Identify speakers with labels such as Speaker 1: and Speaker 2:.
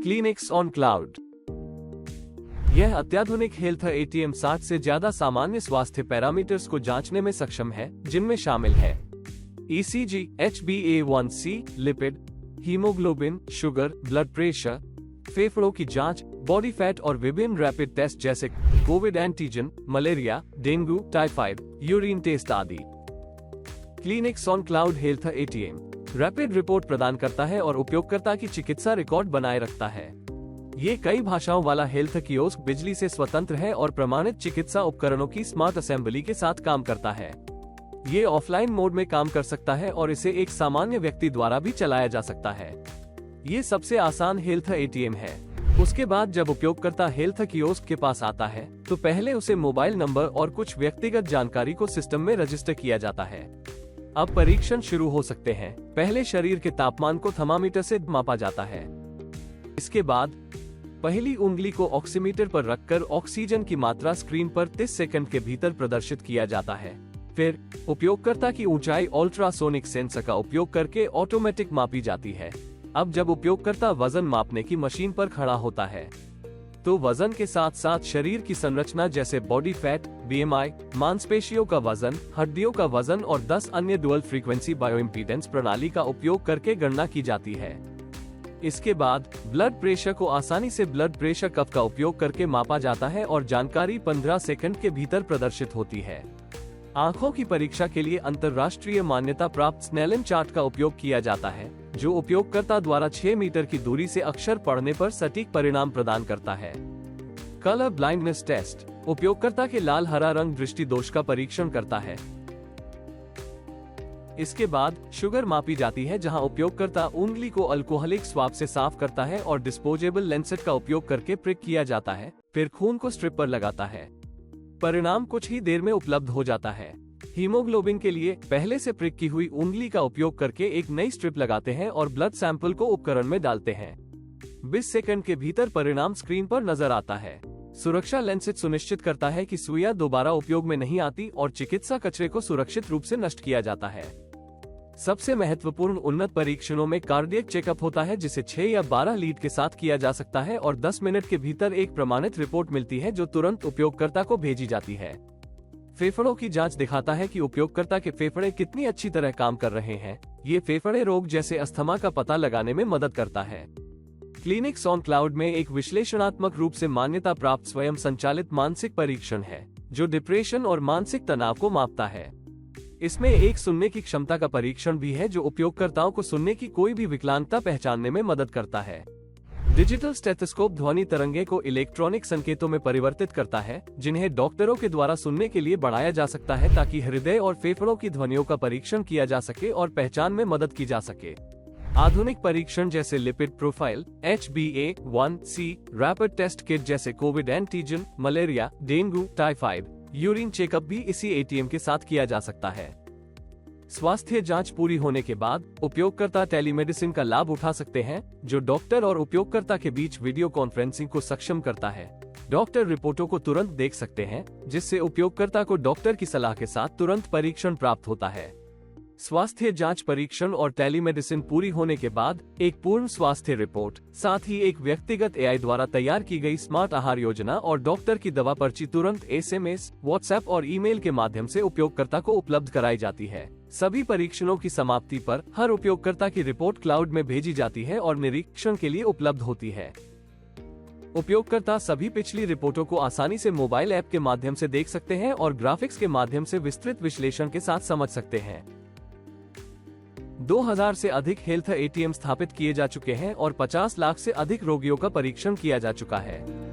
Speaker 1: Clinics on cloud. यह अत्याधुनिक health ATM 60 से ज्यादा सामान्य स्वास्थ्य पैरामीटर्स को जांचने में सक्षम है, जिनमें शामिल है ECG, HbA1c, lipid, haemoglobin, sugar, blood pressure, फेफड़ों की जांच, बॉडी फैट और विभिन्न रैपिड टेस्ट जैसे covid antigen, malaria, dengue, typhoid, urine test आदि। Clinics on cloud health ATM rapid report प्रदान करता है और उपयोगकर्ता की चिकित्सा रिकॉर्ड बनाए रखता है। ये कई भाषाओं वाला हेल्थ कियोस्क बिजली से स्वतंत्र है और प्रमाणित चिकित्सा उपकरणों की स्मार्ट असेंबली के साथ काम करता है। ये ऑफलाइन मोड में काम कर सकता है और इसे एक सामान्य व्यक्ति द्वारा भी चलाया जा सकता है। ये सबसे आसान हेल्थ एटीएम है। उसके बाद जब उपयोगकर्ता हेल्थ कियोस्क के पास आता है तो पहले उसे मोबाइल नंबर और कुछ व्यक्तिगत जानकारी को सिस्टम में रजिस्टर किया जाता है। अब परीक्षण शुरू हो सकते हैं। पहले शरीर के तापमान को थर्मामीटर से मापा जाता है। इसके बाद पहली उंगली को ऑक्सीमीटर पर रखकर ऑक्सीजन की मात्रा स्क्रीन पर 30 सेकंड के भीतर प्रदर्शित किया जाता है। फिर उपयोगकर्ता की ऊंचाई अल्ट्रासोनिक सेंसर का उपयोग करके ऑटोमेटिक मापी जाती है। अब जब उपयोगकर्ता वजन मापने की मशीन पर खड़ा होता है तो वजन के साथ साथ शरीर की संरचना जैसे बॉडी फैट, BMI, मांसपेशियों का वजन, हड्डियों का वजन और 10 अन्य डुअल फ्रीक्वेंसी बायोइम्पीडेंस प्रणाली का उपयोग करके गणना की जाती है। इसके बाद ब्लड प्रेशर को आसानी से ब्लड प्रेशर कफ का उपयोग करके मापा जाता है और जानकारी 15 सेकंड के भीतर प्रदर्शित होती है। आंखों की परीक्षा के लिए अंतर्राष्ट्रीय मान्यता प्राप्त स्नेलन चार्ट का उपयोग किया जाता है, जो उपयोगकर्ता द्वारा 6 मीटर की दूरी से अक्षर पढ़ने पर सटीक परिणाम प्रदान करता है। कलर ब्लाइंडनेस टेस्ट उपयोगकर्ता के लाल हरा रंग दृष्टि दोष का परीक्षण करता है। इसके बाद शुगर मापी जाती है, जहां उपयोगकर्ता उंगली को अल्कोहलिक स्वाब से साफ करता है और डिस्पोजेबल लेंसेट का उपयोग करके प्रिक किया जाता है। फिर खून को स्ट्रिप पर लगाता है। परिणाम कुछ ही देर में उपलब्ध हो जाता है। हीमोग्लोबिन के लिए पहले से प्रिक की हुई उंगली का उपयोग करके एक नई स्ट्रिप लगाते हैं और ब्लड सैंपल को उपकरण में डालते हैं। 20 सेकंड के भीतर परिणाम स्क्रीन पर नजर आता है। सुरक्षा लेंसेट सुनिश्चित करता है कि सुइयां दोबारा उपयोग में नहीं आती और चिकित्सा कचरे को सुरक्षित रूप से नष्ट किया जाता है। सबसे महत्वपूर्ण उन्नत परीक्षणों में कार्डियक चेकअप होता है, जिसे 6 या 12 लीड के साथ किया जा सकता है और 10 मिनट के भीतर एक प्रमाणित रिपोर्ट मिलती है जो तुरंत उपयोगकर्ता को भेजी जाती है। फेफड़ों की जांच दिखाता है कि उपयोगकर्ता के फेफड़े कितनी अच्छी तरह काम कर रहे हैं। ये फेफड़े रोग जैसे अस्थमा का पता लगाने में मदद करता है। क्लिनिक्स ऑन क्लाउड में एक विश्लेषणात्मक रूप से मान्यता प्राप्त स्वयं संचालित मानसिक परीक्षण है, जो डिप्रेशन और मानसिक तनाव को मापता है। इसमें एक सुनने की क्षमता का परीक्षण भी है, जो उपयोगकर्ताओं को सुनने की कोई भी विकलांगता पहचानने में मदद करता है। डिजिटल स्टेथोस्कोप ध्वनि तरंगे को इलेक्ट्रॉनिक संकेतों में परिवर्तित करता है, जिन्हें डॉक्टरों के द्वारा सुनने के लिए बढ़ाया जा सकता है, ताकि हृदय और फेफड़ों की ध्वनियों का परीक्षण किया जा सके और पहचान में मदद की जा सके। आधुनिक परीक्षण जैसे lipid profile, HbA1c, rapid test kit जैसे covid antigen, malaria, dengue, typhoid, urine checkup भी इसी एटीएम के साथ किया जा सकता है। स्वास्थ्य जांच पूरी होने के बाद उपयोगकर्ता टेलीमेडिसिन का लाभ उठा सकते हैं, जो डॉक्टर और उपयोगकर्ता के बीच वीडियो कॉन्फ्रेंसिंग को सक्षम करता है। डॉक्टर रिपोर्टों को तुरंत देख सकते हैं, जिससे उपयोगकर्ता को डॉक्टर की सलाह के साथ तुरंत परीक्षण प्राप्त होता है। स्वास्थ्य जांच, परीक्षण और टेलीमेडिसिन पूरी होने के बाद एक पूर्ण स्वास्थ्य रिपोर्ट, साथ ही एक व्यक्तिगत AI द्वारा तैयार की गई स्मार्ट आहार योजना और डॉक्टर की दवा पर्ची तुरंत SMS, WhatsApp और ईमेल के माध्यम से उपयोगकर्ता को उपलब्ध कराई जाती है। सभी परीक्षणों की समाप्ति पर हर उपयोगकर्ता की रिपोर्ट क्लाउड में भेजी जाती है और निरीक्षण के लिए उपलब्ध होती है। उपयोगकर्ता सभी पिछली रिपोर्टों को आसानी से मोबाइल ऐप के माध्यम से देख सकते हैं और ग्राफिक्स के माध्यम से विस्तृत विश्लेषण के साथ समझ सकते हैं। 2000 से अधिक हेल्थ एटीएम स्थापित किए जा चुके हैं और 50 लाख से अधिक रोगियों का परीक्षण किया जा चुका है।